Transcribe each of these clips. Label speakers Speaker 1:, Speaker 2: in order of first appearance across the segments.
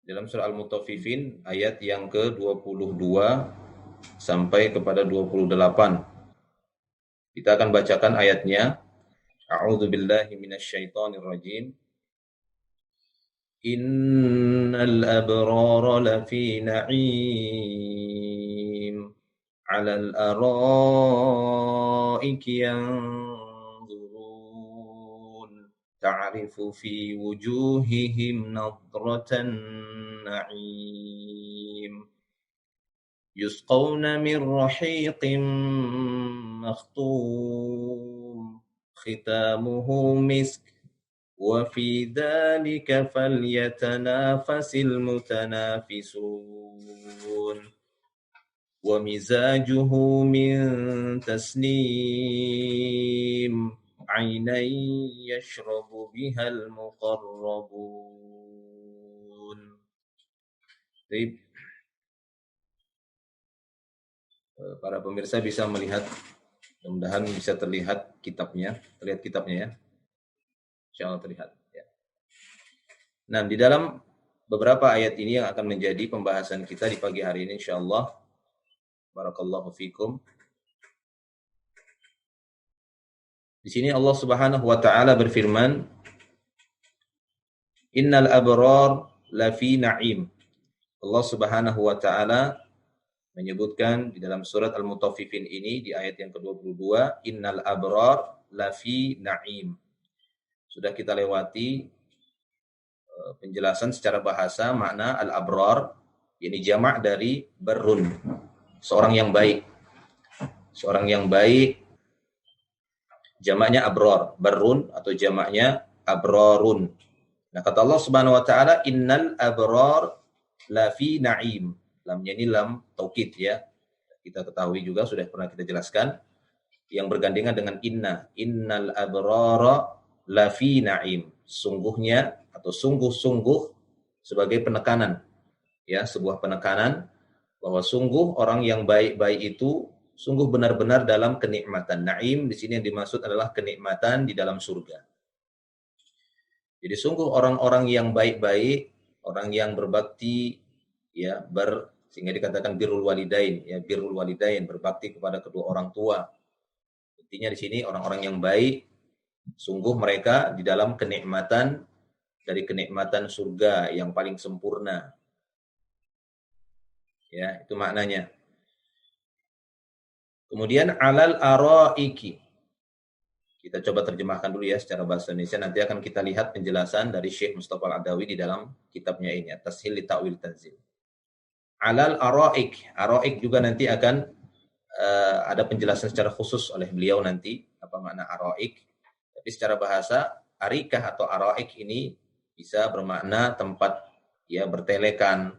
Speaker 1: dalam surah Al-Mutaffifin ayat yang ke-22 sampai kepada 28. Kita akan bacakan ayatnya. A'udzu billahi minasyaitonir rajim. Innal abrara lafi na'im 'alal araiki yanzurun ta'rifu fi wujuhihim nadratan na'im yusqawna min rahiqin makhtum khitamuhu misk وفي ذلك فليتنافس المتنافسون ومزاجه من تسنيم عينا يشرب بها المقربون. Baik. Para pemirsa bisa melihat, mudah-mudahan bisa terlihat kitabnya ya. Insyaallah terlihat ya. Nah, di dalam beberapa ayat ini yang akan menjadi pembahasan kita di pagi hari ini insyaallah. Barakallahu fikum. Di sini Allah Subhanahu wa taala berfirman, "Innal abrar lafi na'im." Allah Subhanahu wa taala menyebutkan di dalam surat Al-Mutaffifin ini di ayat yang ke-22, "Innal abrar lafi na'im." Sudah kita lewati penjelasan secara bahasa makna al-abrar, ini jamak dari barrun, seorang yang baik. Seorang yang baik jamaknya abrar, barrun atau jamaknya abrarun. Nah, kata Allah Subhanahu wa taala, "Innal abrar lafi na'im." Lamnya ini lam taukid ya. Kita ketahui juga sudah pernah kita jelaskan yang bergandengan dengan inna. Innal abrara lafi na'im. Sungguhnya atau sungguh-sungguh sebagai penekanan ya, sebuah penekanan bahwa sungguh orang yang baik-baik itu sungguh benar-benar dalam kenikmatan. Naim di sini yang dimaksud adalah kenikmatan di dalam surga. Jadi sungguh orang-orang yang baik-baik, orang yang berbakti ya, sehingga dikatakan birrul walidain ya, birrul walidain, berbakti kepada kedua orang tua. Intinya di sini orang-orang yang baik sungguh mereka di dalam kenikmatan dari kenikmatan surga yang paling sempurna. Ya, itu maknanya. Kemudian alal araiki. Kita coba terjemahkan dulu ya secara bahasa Indonesia. Nanti akan kita lihat penjelasan dari Syekh Mustafa Al-Adawi di dalam kitabnya ini, Tashil li Ta'wil Tanzil. Alal araik. Araik juga nanti akan ada penjelasan secara khusus oleh beliau nanti apa makna araik. Tapi secara bahasa, arikah atau araik ini bisa bermakna tempat ya bertelekan,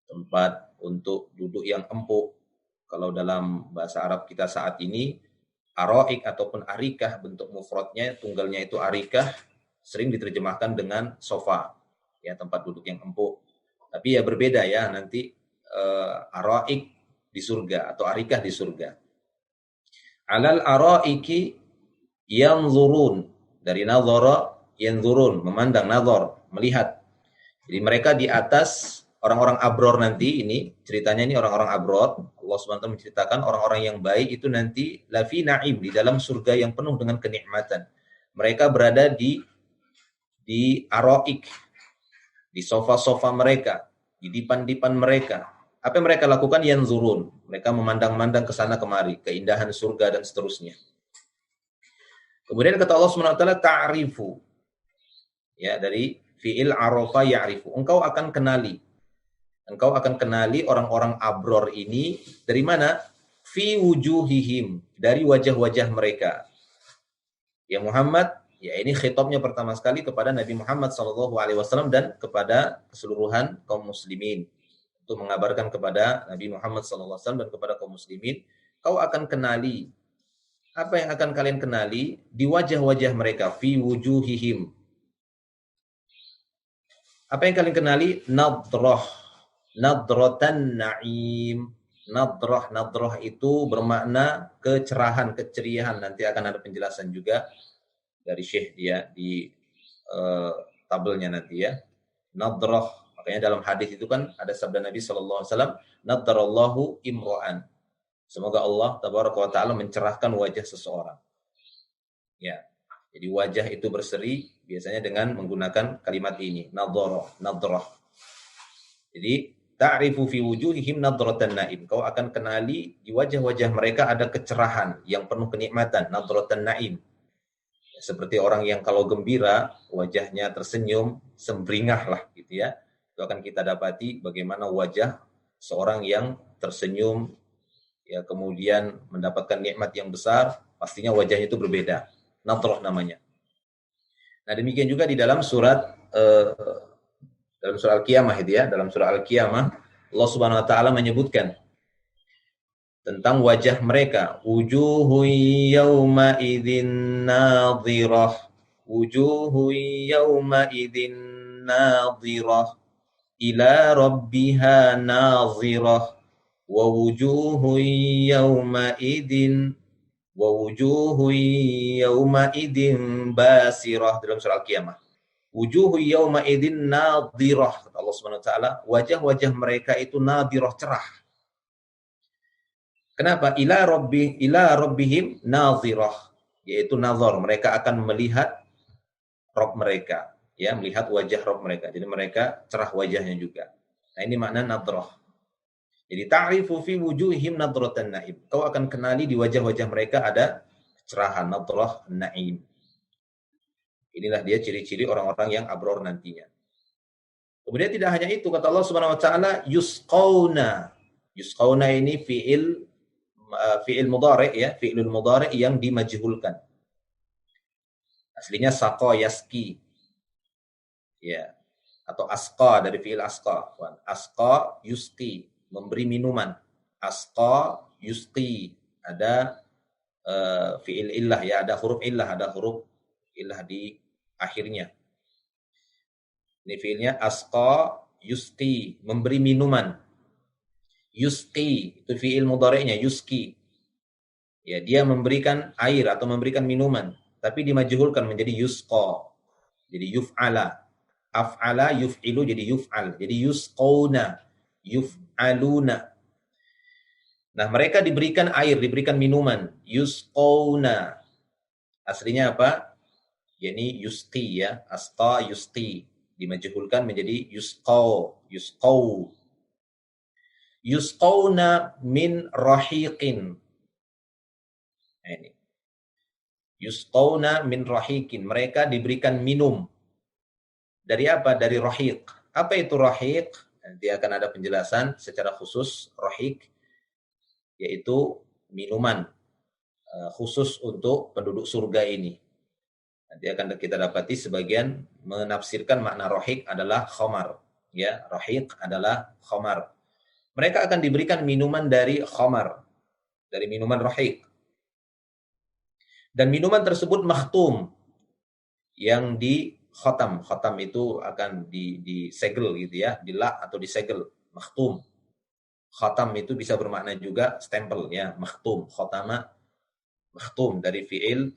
Speaker 1: tempat untuk duduk yang empuk. Kalau dalam bahasa Arab kita saat ini, araik ataupun arikah bentuk mufradnya, tunggalnya itu arikah, sering diterjemahkan dengan sofa, ya tempat duduk yang empuk. Tapi ya berbeda ya nanti araik di surga atau arikah di surga. Alal araiki yanzurun, dari nazara yanzurun, memandang, nazar, melihat. Jadi mereka di atas orang-orang abror nanti, ini ceritanya ini orang-orang abror. Allah SWT menceritakan orang-orang yang baik itu nanti lafi na'im, di dalam surga yang penuh dengan kenikmatan. Mereka berada di araik, di sofa-sofa mereka, di dipan-dipan mereka. Apa yang mereka lakukan? Yanzurun, mereka memandang-mandang ke sana kemari, keindahan surga dan seterusnya. Kemudian kata Allah SWT, ta'rifu. Ya, dari fi'il arafa ya'rifu. Engkau akan kenali orang-orang abror ini dari mana? Fi wujuhihim, dari wajah-wajah mereka. Ya Muhammad, ya ini khitabnya pertama sekali kepada Nabi Muhammad SAW dan kepada keseluruhan kaum muslimin. Untuk mengabarkan kepada Nabi Muhammad SAW dan kepada kaum muslimin, kau akan kenali. Apa yang akan kalian kenali? Di wajah-wajah mereka. Fi wujuhihim. Apa yang kalian kenali? Nadrah. Nadratan na'im. Nadrah itu bermakna kecerahan, keceriaan. Nanti akan ada penjelasan juga dari Syekh dia di tabelnya nanti ya. Nadrah Makanya dalam hadis itu kan ada sabda Nabi sallallahu alaihi wasallam, "Naddarallahu imra'an." Semoga Allah tabaraka wa taala mencerahkan wajah seseorang. Ya. Jadi wajah itu berseri biasanya dengan menggunakan kalimat ini, nadrah. Jadi ta'rifu fi wujuhihim nadratan na'im. Kau akan kenali di wajah-wajah mereka ada kecerahan yang penuh kenikmatan, nadratan na'im. Seperti orang yang kalau gembira, wajahnya tersenyum, sembringah lah gitu ya. Itu akan kita dapati bagaimana wajah seorang yang tersenyum, ya kemudian mendapatkan nikmat yang besar, pastinya wajahnya itu berbeda. Nadrah namanya. Nah demikian juga di dalam surat Al-Qiyamah itu ya, dalam surah Al-Qiyamah Allah Subhanahu wa taala menyebutkan tentang wajah mereka, wujuhun yawma idzin nadhirah, wujuhun yawma idzin nadhirah ila rabbiha nadhirah wa wujuhun yawma idzin basirah dalam surah Al-Qiyamah. Wujuhu yawma idzin nadhirah, kata Allah Subhanahu wa taala, wajah-wajah mereka itu nadhirah, cerah. Kenapa? Ila rabbihim nadhirah, yaitu nazar, mereka akan melihat Rabb mereka, ya, melihat wajah Rabb mereka. Jadi mereka cerah wajahnya juga. Nah, ini makna nadrah. Jadi ta'rifu fi wujuhihim nadratan na'im. Kau akan kenali di wajah-wajah mereka ada cerahan, nadrah na'im. Inilah dia ciri-ciri orang-orang yang abror nantinya. Kemudian tidak hanya itu, kata Allah Subhanahu wa taala, yusqauna. Yusqauna ini fi'il mudhari' ya, fi'ilul mudhari' yang dimajhulkan. Aslinya saqa yaski. Ya. Atau asqa dari fi'il asqa. Asqa yusqi, memberi minuman. Asqa yusqi. Ada fi'il illah ya, ada huruf illah di akhirnya. Ini fiilnya asqa yusqi, memberi minuman. Yusqi itu fiil mudhari'nya, yusqi. Ya, dia memberikan air atau memberikan minuman, tapi dimajhulkan menjadi yusqa. Jadi yuf'ala. Af'ala yuf'ilu jadi yuf'al. Jadi yusqauna, yuf'aluna. Nah, mereka diberikan air, diberikan minuman, yusqauna. Aslinya apa? Yani yusqi ya, asqa yusqi, dimajhulkan menjadi yusqau. Yusqauna min rahiqin. Nah, ini. Yusqauna min rahiqin, mereka diberikan minum. Dari apa? Dari rahiq. Apa itu rahiq? Nanti akan ada penjelasan secara khusus rahiq, yaitu minuman khusus untuk penduduk surga ini. Nanti akan kita dapati sebagian menafsirkan makna rahiq adalah khamar. Ya, rahiq adalah khamar. Mereka akan diberikan minuman dari khamar, dari minuman rahiq. Dan minuman tersebut makhtum, yang di khatam. Khatam itu akan disegel gitu ya, dilak atau disegel, makhtum. Khatam itu bisa bermakna juga stempel ya, makhtum, khatama, makhtum dari fiil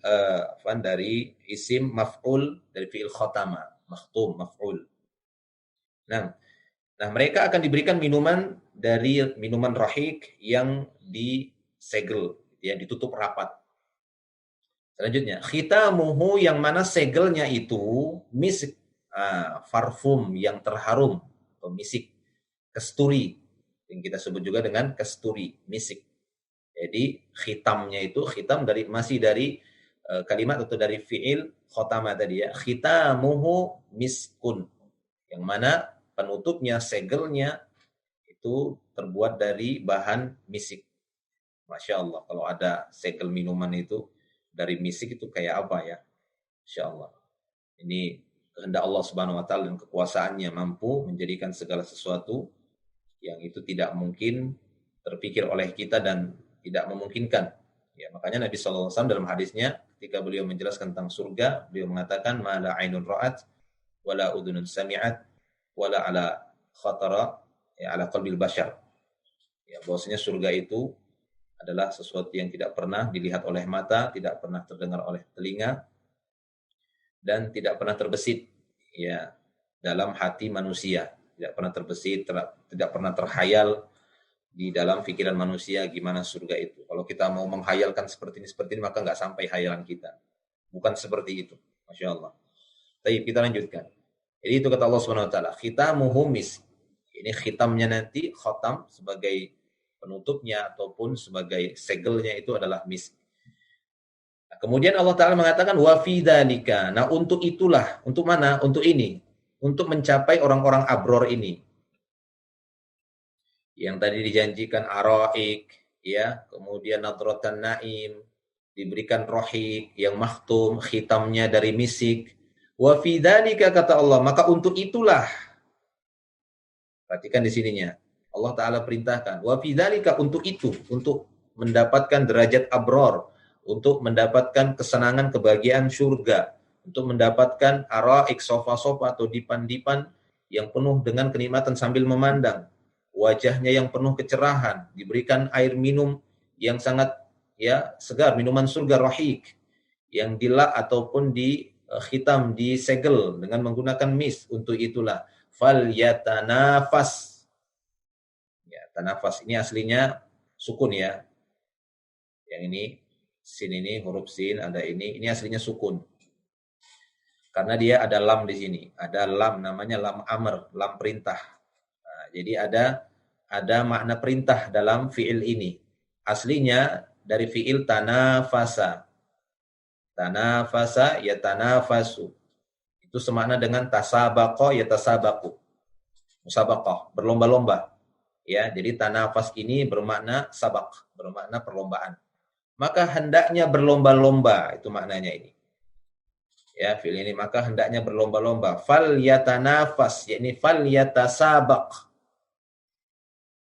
Speaker 1: dari isim maf'ul dari fiil khatama, makhtum, maf'ul. Nah, mereka akan diberikan minuman dari minuman rahiq yang disegel, ya, ditutup rapat. Selanjutnya, khitamuhu, yang mana segelnya itu misik, parfum yang terharum atau misik, kasturi, yang kita sebut juga dengan kasturi, misik. Jadi khitamnya itu, khitam masih dari kalimat atau dari fiil khotama tadi ya, khitamuhu miskun, yang mana penutupnya, segelnya itu terbuat dari bahan misik. Masya Allah, kalau ada segel minuman itu dari misik itu kayak apa ya? Masya Allah. Ini kehendak Allah Subhanahu wa taala dan kekuasaannya mampu menjadikan segala sesuatu yang itu tidak mungkin terpikir oleh kita dan tidak memungkinkan. Ya, makanya Nabi sallallahu alaihi wasallam dalam hadisnya ketika beliau menjelaskan tentang surga, beliau mengatakan ma la ainun ra'at wala udhunun sami'at wala ala khatara ya ala qalbil bashar. Ya, bahwasanya surga itu adalah sesuatu yang tidak pernah dilihat oleh mata, tidak pernah terdengar oleh telinga, dan tidak pernah terbesit ya dalam hati manusia. tidak pernah terbesit, tidak pernah terhayal di dalam pikiran manusia gimana surga itu. Kalau kita mau menghayalkan seperti ini, maka nggak sampai hayalan kita. Bukan seperti itu. Masya Allah. Baik, kita lanjutkan. Jadi itu kata Allah Subhanahu wa taala, khitamuhu misk. Ini khitamnya nanti, khotam sebagai penutupnya ataupun sebagai segelnya itu adalah misk. Nah, kemudian Allah Ta'ala mengatakan wa fi dzalika. Nah, untuk itulah, untuk mana? Untuk ini. Untuk mencapai orang-orang abror ini. Yang tadi dijanjikan araik, ya, kemudian nadratan naim, diberikan rohik yang makhtum, khitamnya dari misik. Wa fi dzalika kata Allah, maka untuk itulah. Perhatikan di sininya. Allah Ta'ala perintahkan. Wa fi dzalika, untuk itu, untuk mendapatkan derajat abror, untuk mendapatkan kesenangan kebahagiaan surga, untuk mendapatkan araik, sofa-sofa atau dipan-dipan yang penuh dengan kenikmatan sambil memandang. Wajahnya yang penuh kecerahan, diberikan air minum yang sangat segar, minuman surga rahik, yang dilak ataupun di khitam, disegel dengan menggunakan mis. Untuk itulah fal yatanafas. Ya, tanafas ini aslinya sukun ya. Yang ini sin, ini huruf sin, ada ini aslinya sukun. Karena dia ada lam di sini, ada lam namanya lam amr, lam perintah. Nah, jadi ada makna perintah dalam fiil ini. Aslinya dari fiil tanafasa. Tanafasa yatanafasu. Itu semakna dengan tasabaqa yatasabaku. Musabaqah, berlomba-lomba. Ya, jadi tanafas ini bermakna sabak, bermakna perlombaan. Maka hendaknya berlomba-lomba, itu maknanya ini. Ya, fiil ini maka hendaknya berlomba-lomba. Fal yatanafas, yakni fal yatasabaq.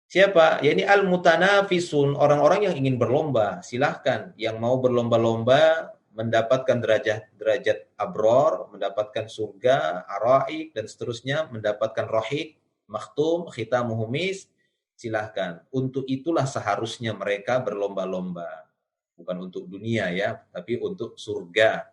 Speaker 1: Siapa? Ya ini al-mutanafisun, orang-orang yang ingin berlomba. Silahkan yang mau berlomba-lomba mendapatkan derajat abror, mendapatkan surga, araik dan seterusnya, mendapatkan rohik, makhtum, khitamuhu misk. Silahkan. Untuk itulah seharusnya mereka berlomba-lomba. Bukan untuk dunia ya, tapi untuk surga.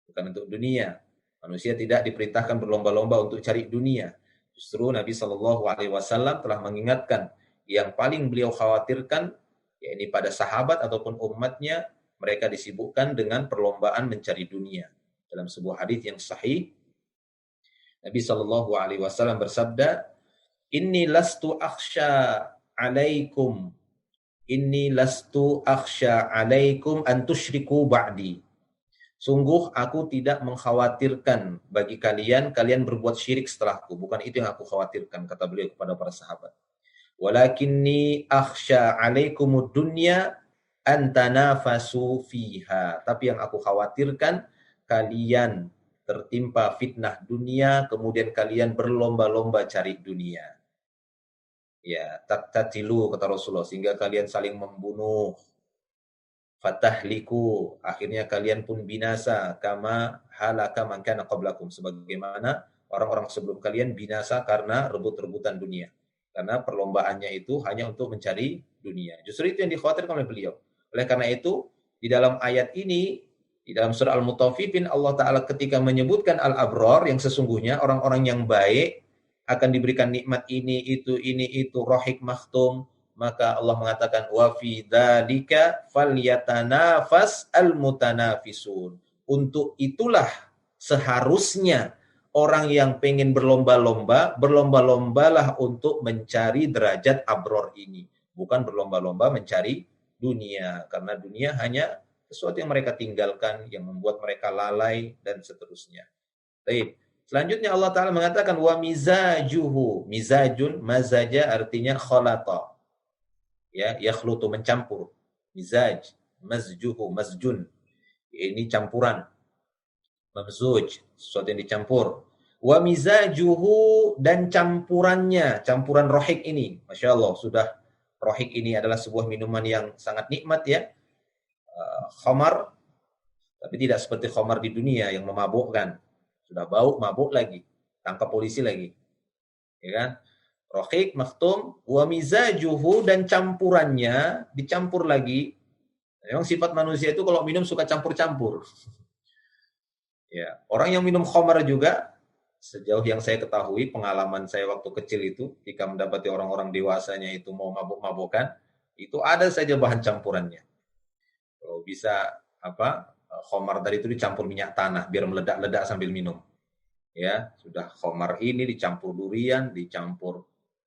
Speaker 1: Bukan untuk dunia. Manusia tidak diperintahkan berlomba-lomba untuk cari dunia. Justru Nabi Shallallahu Alaihi Wasallam telah mengingatkan yang paling beliau khawatirkan, yakni pada sahabat ataupun umatnya, mereka disibukkan dengan perlombaan mencari dunia. Dalam sebuah hadis yang sahih, Nabi Shallallahu Alaihi Wasallam bersabda, Inni lastu akhsha alaikum an tusyriku ba'di. Sungguh aku tidak mengkhawatirkan bagi kalian berbuat syirik setelahku. Bukan itu yang aku khawatirkan, kata beliau kepada para sahabat. Walakinni akhsha alaikumud dunya an tanafasu fiha. Tapi yang aku khawatirkan, kalian tertimpa fitnah dunia, kemudian kalian berlomba-lomba cari dunia. Ya, taktatilu kata Rasulullah, sehingga kalian saling membunuh. Fatahliku, akhirnya kalian pun binasa, kama halaka man kana qablakum, sebagaimana orang-orang sebelum kalian binasa karena rebut-rebutan dunia. Karena perlombaannya itu hanya untuk mencari dunia. Justru itu yang dikhawatirkan oleh beliau. Oleh karena itu, di dalam ayat ini, di dalam surah Al-Mutaffifin, Allah Ta'ala ketika menyebutkan al-abror, yang sesungguhnya orang-orang yang baik, akan diberikan nikmat ini, itu, rohik makhtum, maka Allah mengatakan wa fi dzalika falyatanafas almutanafisun. Untuk itulah seharusnya orang yang pengen berlomba-lombalah untuk mencari derajat abror ini, bukan berlomba-lomba mencari dunia, karena dunia hanya sesuatu yang mereka tinggalkan, yang membuat mereka lalai dan seterusnya. Baik. Selanjutnya Allah Ta'ala mengatakan wa mizajuhu. Mizajun, mazaja artinya khalata. Ya, yakhlutu, mencampur. Mizaj, mazjuhu, mazjun. Ini campuran. Mamzuj, sesuatu yang dicampur. Wa mizajuhu, dan campurannya, campuran rohik ini. Masya Allah, sudah rohik ini adalah sebuah minuman yang sangat nikmat ya. Khamar, tapi tidak seperti khamar di dunia yang memabukkan. Sudah bau, mabuk lagi. Tangkap polisi lagi. Ya kan? Rohik, makhtum, wa mizajuhu, dan campurannya, dicampur lagi. Memang sifat manusia itu kalau minum suka campur-campur. Ya, orang yang minum khamar juga, sejauh yang saya ketahui, pengalaman saya waktu kecil itu, ketika mendapati orang-orang dewasanya itu mau mabuk-mabukan, itu ada saja bahan campurannya. Kalau bisa khamar tadi itu dicampur minyak tanah biar meledak-ledak sambil minum. Ya, sudah khamar ini dicampur durian, dicampur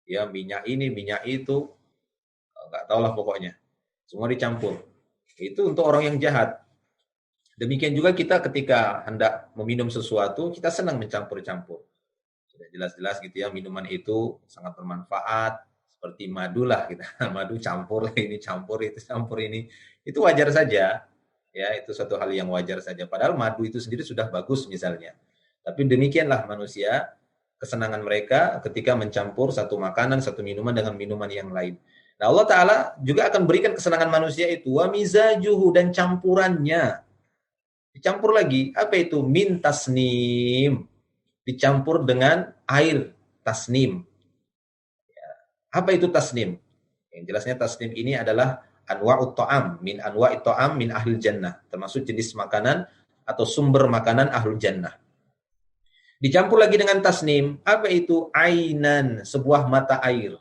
Speaker 1: ya minyak ini, minyak itu, nggak tahu lah pokoknya. Semua dicampur. Itu untuk orang yang jahat. Demikian juga kita ketika hendak meminum sesuatu, kita senang mencampur-campur. Sudah jelas-jelas gitu ya, minuman itu sangat bermanfaat, seperti madu lah kita. Madu campur ini, campur itu, campur ini. Itu wajar saja. Ya, itu suatu hal yang wajar saja. Padahal madu itu sendiri sudah bagus misalnya. Tapi demikianlah manusia, kesenangan mereka ketika mencampur satu makanan, satu minuman dengan minuman yang lain. Nah, Allah Ta'ala juga akan berikan kesenangan manusia itu, wa mizajuhu, dan campurannya. Dicampur lagi, apa itu? Min tasnim. Dicampur dengan air tasnim. Apa itu tasnim? Yang jelasnya tasnim ini adalah anwa'ut ta'am, min anwa'it ta'am min ahlil jannah, termasuk jenis makanan atau sumber makanan ahlul jannah. Dicampur lagi dengan tasnim, apa itu? Ainan, sebuah mata air.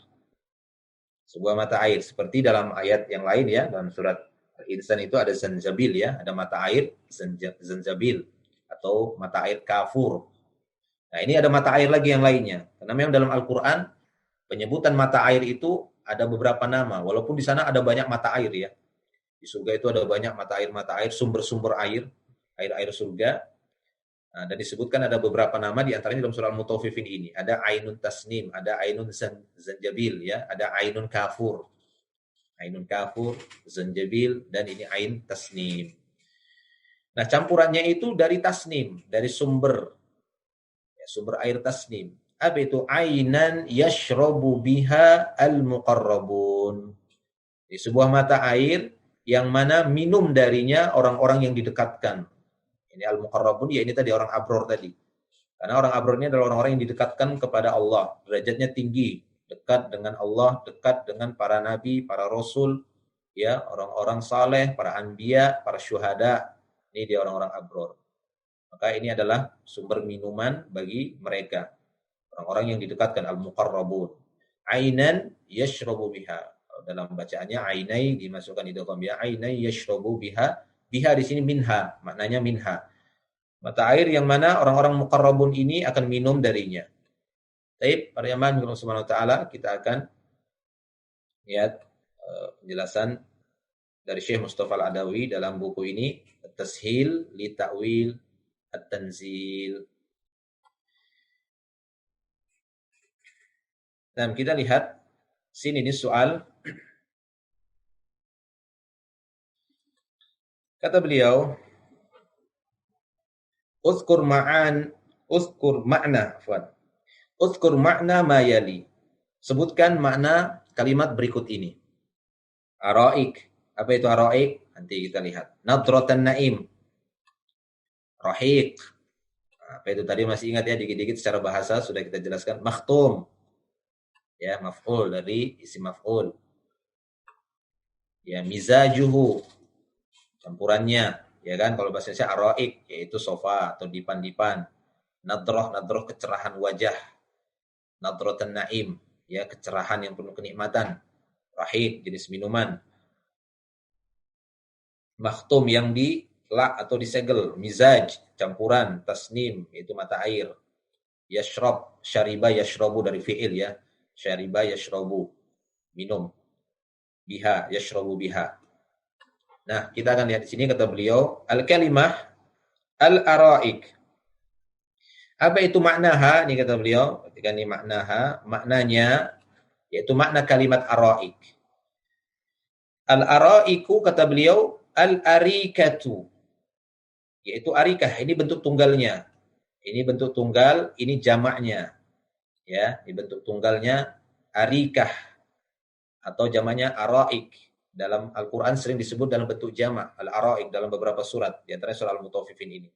Speaker 1: Sebuah mata air, seperti dalam ayat yang lain ya, dalam surat Al-Insan itu ada zanjabil ya, ada mata air zanjabil atau mata air kafur. Nah, ini ada mata air lagi yang lainnya. Karena memang dalam Al-Qur'an penyebutan mata air itu ada beberapa nama, walaupun di sana ada banyak mata air ya. Di surga itu ada banyak mata air, sumber-sumber air, air-air surga. Nah, dan disebutkan ada beberapa nama di antaranya dalam surah Al-Mutaffifin ini. Ada ainun tasnim, ada ainun zanjabil ya, ada ainun kafur. Ainun kafur, zanjabil, dan ini ain tasnim. Nah, campurannya itu dari tasnim, dari sumber ya, sumber air tasnim. Apa itu? Ainan yashrabu biha al-muqarrabun. Di sebuah mata air yang mana minum darinya orang-orang yang didekatkan. Ini al-muqarrabun, ya ini tadi orang abror tadi. Karena orang abror ini adalah orang-orang yang didekatkan kepada Allah. Derajatnya tinggi, dekat dengan Allah, dekat dengan para nabi, para rasul, ya, orang-orang saleh, para anbiya, para syuhada. Ini dia orang-orang abror. Maka ini adalah sumber minuman bagi mereka. Orang-orang yang didekatkan, al-muqarrabun. Ainan yashrabu biha. Dalam bacaannya ainai dimasukkan idgham ya, ainai yashrabu biha. Biha di sini minha, maknanya minha. Mata air yang mana orang-orang muqarrabun ini akan minum darinya. Baik, para jamaah Allah Subhanahu wa taala, kita akan lihat penjelasan dari Syekh Mustafa Al-Adawi dalam buku ini, At-Tashil li Ta'wil At-Tanzil. Dan kita lihat sini ini soal. Kata beliau, Uzkur makna ma yali. Sebutkan makna kalimat berikut ini. Araik. Apa itu araik? Nanti kita lihat. Nadratan naim. Rahiq. Apa itu tadi masih ingat ya, dikit-dikit secara bahasa sudah kita jelaskan. Makhtum. Ya, maf'ul dari isim maf'ul. Ya, mizajuhu. Campurannya. Ya kan, kalau bahasa Indonesia araik, yaitu sofa atau dipan-dipan. Nadroh kecerahan wajah. Nadratan naim, ya, kecerahan yang penuh kenikmatan. Rahid, jenis minuman. Makhtum, yang dilak atau disegel. Mizaj, campuran. Tasnim, yaitu mata air. Yashrab, syariba yashrabu dari fi'il ya. Syariba yashrabu, minum. Biha, yashrabu biha. Nah, kita akan lihat di sini kata beliau, al-kalimah al-araik. Apa itu maknaha? Ini kata beliau, ketika ini maknaha, maknanya yaitu makna kalimat araik. Al-araiku kata beliau al-arikatu. Yaitu arikah, ini bentuk tunggalnya. Ini bentuk tunggal, ini jamaknya. Ya, ini bentuk tunggalnya arikah atau jamaknya araik. Dalam Al-Qur'an sering disebut dalam bentuk jamak, al-araik, dalam beberapa surat, di antara surah Al-Mutaffifin ini.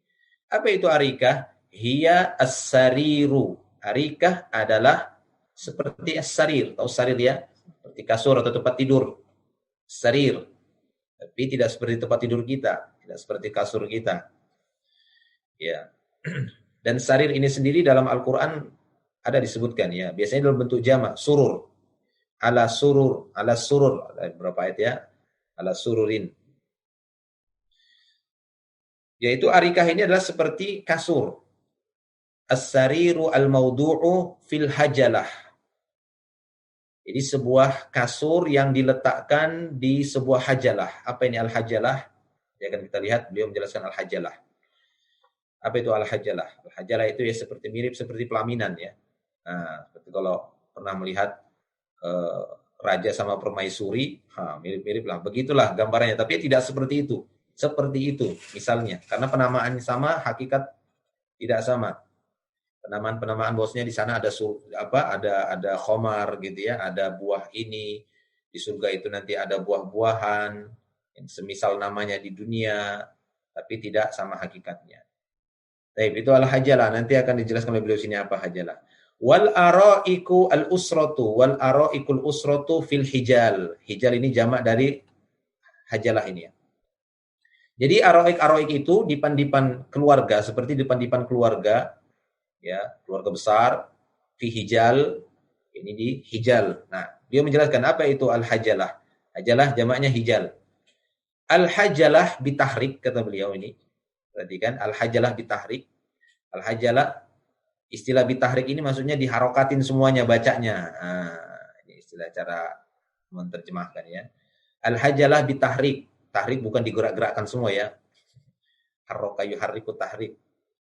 Speaker 1: Apa itu arikah? Hiya as-sariru. Arikah adalah seperti as-sarir. Tahu sarir ya? Seperti kasur atau tempat tidur. Sarir. Tapi tidak seperti tempat tidur kita. Tidak seperti kasur kita. Ya. Dan sarir ini sendiri dalam Al-Quran ada disebutkan ya. Biasanya dalam bentuk jamak, surur. Ala surur, ala surur. Ada beberapa ayat ya. Ala sururin. Yaitu arikah ini adalah seperti kasur. As-sariru al-maudu'u fil hajalah. Jadi sebuah kasur yang diletakkan di sebuah hajalah. Apa ini al-hajalah? Ya kan kita lihat beliau menjelaskan al-hajalah. Apa itu al-hajalah? Al-hajalah itu ya seperti mirip seperti pelaminan ya. Nah, seperti kalau pernah melihat raja sama permaisuri, mirip-mirip lah. Begitulah gambarannya. Tapi tidak seperti itu. Seperti itu misalnya. Karena penamaan sama, hakikat tidak sama. Penamaan bosnya di sana ada ada khomar gitu ya, ada buah ini di surga itu nanti ada buah-buahan yang semisal namanya di dunia tapi tidak sama hakikatnya. Baik, itu al-hajalah, nanti akan dijelaskan oleh beliau sini apa hajalah. Wal araiku al-usratu wal araikul usratu fil hijal. Hijal ini jamak dari hajalah ini ya. Jadi araik itu dipan-dipan keluarga, seperti dipan-dipan keluarga ya, keluarga besar, fi hijal, ini di hijal. Nah, dia menjelaskan apa itu al-hajalah. Hajalah jamaknya hijal. Al-hajalah bitahrik, kata beliau ini. Perhatikan, al-hajalah bitahrik. Al-hajalah, istilah bitahrik ini maksudnya diharokatin semuanya bacanya. Nah, ini istilah cara menerjemahkan ya. Al-hajalah bitahrik. Tahrik bukan digerak-gerakkan semua ya. Harroka yuharriku tahrik.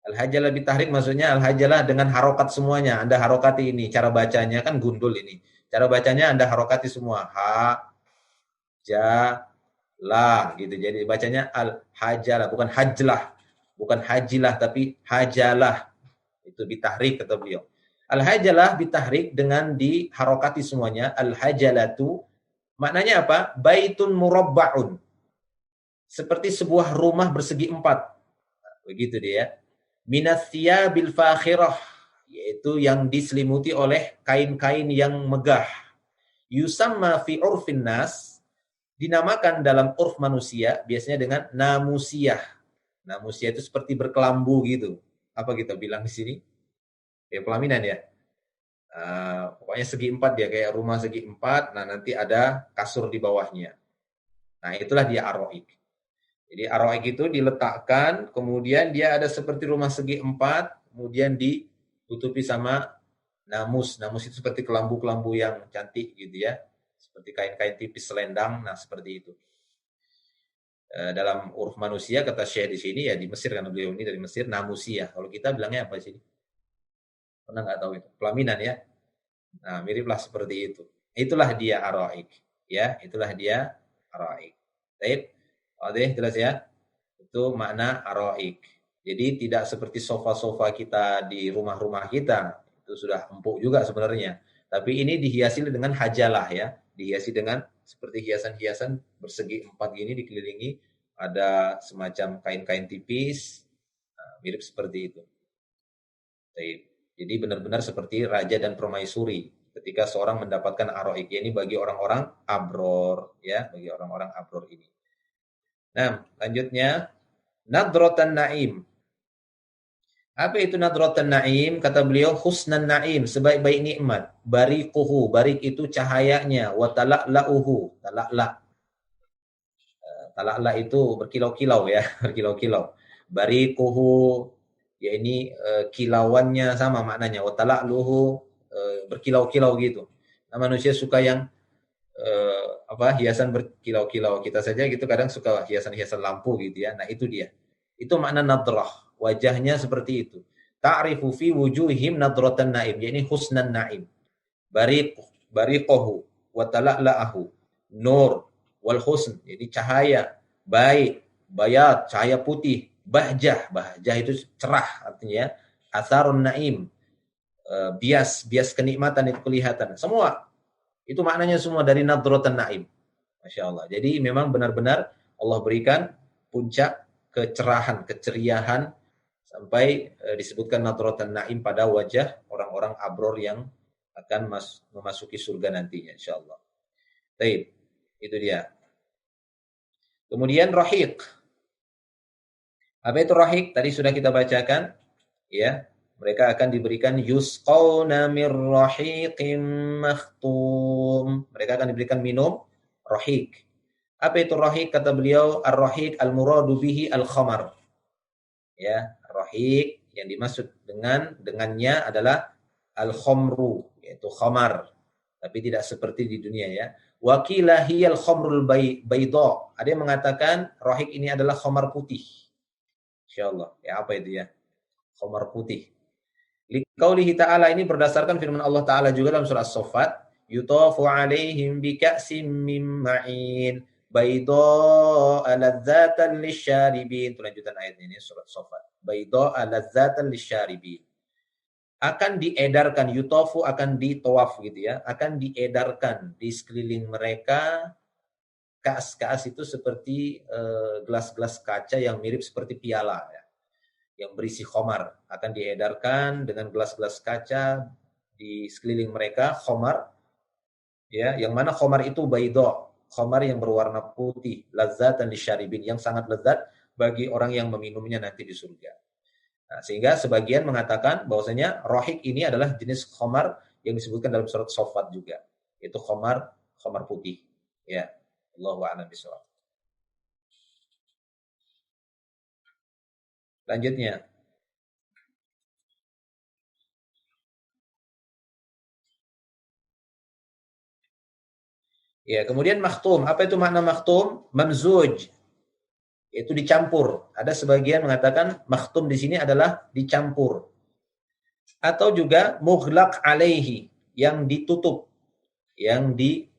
Speaker 1: Al-hajalah bitahrik maksudnya al-hajalah dengan harokat semuanya. Anda harokati ini. Cara bacanya kan gundul ini. Cara bacanya Anda harokati semua. Ha, ja, la gitu. Jadi bacanya al-hajalah. Bukan hajlah. Bukan hajilah tapi hajalah. Itu bitahrik kata beliau. Al-hajalah bitahrik dengan diharokati semuanya. Al-hajalatu maknanya apa? Baitun murabba'un. Seperti sebuah rumah bersegi 4. Begitu dia. Minasya bil fakhirah, yaitu yang diselimuti oleh kain-kain yang megah. Yusamma fi urfin nas, dinamakan dalam urf manusia biasanya dengan namusiyah. Namusiyah itu seperti berkelambu gitu. Apa kita bilang di sini? Kayak pelaminan ya. Pokoknya segi 4 dia, kayak rumah segi 4. Nah nanti ada kasur di bawahnya. Nah itulah dia aroik. Jadi aroik itu diletakkan, kemudian dia ada seperti rumah segi 4, kemudian ditutupi sama namus. Namus itu seperti kelambu-kelambu yang cantik gitu ya. Seperti kain-kain tipis selendang, nah seperti itu. Dalam uruf manusia, kata Syekh di sini, ya di Mesir, karena beliau ini dari Mesir, namusia. Kalau kita bilangnya apa sih? Pernah nggak tahu itu? Pelaminan ya. Nah, miriplah seperti itu. Itulah dia aroik. Ya, itulah dia aroik. Baik. Oke, jelas ya. Itu makna aroik. Jadi tidak seperti sofa-sofa kita di rumah-rumah kita. Itu sudah empuk juga sebenarnya. Tapi ini dihiasi dengan hajalah ya. Dihiasi dengan seperti hiasan-hiasan bersegi 4 gini dikelilingi. Ada semacam kain-kain tipis. Nah, mirip seperti itu. Jadi benar-benar seperti raja dan permaisuri. Ketika seorang mendapatkan aroik. Ini bagi orang-orang abror. Ya, bagi orang-orang abror ini. Nah, lanjutnya nadratan na'im. Apa itu nadratan na'im? Kata beliau husnan na'im, sebaik-baik nikmat. Bariquhu, barik itu cahayanya, wa tala'la'uhu, tala'la'. Tala'la itu berkilau-kilau ya, berkilau-kilau. Bariquhu, ya ini kilauannya sama maknanya, wa tala'luhu, berkilau-kilau gitu. Nah, manusia suka yang hiasan berkilau-kilau. Kita saja gitu kadang suka hiasan-hiasan lampu gitu ya. Nah, itu dia. Itu makna nadrah. Wajahnya seperti itu. Ta'rifu fi wujuhim nadratan na'im. Yani husnan na'im. Bariqahu wa tala'la'ahu. Nur wal husn. Jadi cahaya, baik, bayat, cahaya putih, bahjah. Bahjah itu cerah artinya. Atharun na'im. Bias kenikmatan itu kelihatan. Semua itu maknanya semua dari nadratan na'im. Masya Allah. Jadi memang benar-benar Allah berikan puncak kecerahan, keceriahan sampai disebutkan nadratan na'im pada wajah orang-orang abror yang akan memasuki surga nantinya insya Allah. Baik, itu dia. Kemudian rahiq. Apa itu rahiq? Tadi sudah kita bacakan. Ya, mereka akan diberikan yusqawna mir rahiqim makhtum. Mereka akan diberikan minum rahiq. Apa itu rahiq? Kata beliau, ar-rahiq al-muradu bihi al-khamar. Ya, rahiq yang dimaksud dengannya adalah al-khamru, yaitu khamar. Tapi tidak seperti di dunia ya. Wakila hiyal khamrul bayda. Ada yang mengatakan rahiq ini adalah khamar putih. Insyaallah. Ya, apa itu ya? Khamar putih. Liqaulihi ta'ala, ini berdasarkan firman Allah Ta'ala juga dalam surah As-Saffat, yutafu alaihim bika'sim min ma'in bayda'a ladzatan lisyaribin. Itu lanjutan ayat ini surat As-Saffat. Bayda'a ladzatan lisyaribin. Akan diedarkan, yutafu akan ditawaf gitu ya, akan diedarkan di sekeliling mereka kaas-kaas itu seperti gelas-gelas kaca yang mirip seperti piala ya, yang berisi khamar, akan diedarkan dengan gelas-gelas kaca di sekeliling mereka khamar ya, yang mana khamar itu baidha, khamar yang berwarna putih, ladzatan lisyaribin, yang sangat lezat bagi orang yang meminumnya nanti di surga. Nah, sehingga sebagian mengatakan bahwasanya rohik ini adalah jenis khamar yang disebutkan dalam surat Saffat juga, itu khamar khamar putih ya. Allahu a'lam bishawab. Lanjutnya, ya, kemudian makhtum. Apa itu makna makhtum? Mamzuj, yaitu dicampur. Ada sebagian mengatakan makhtum di sini adalah dicampur. Atau juga mughlaq alaihi, yang ditutup, yang di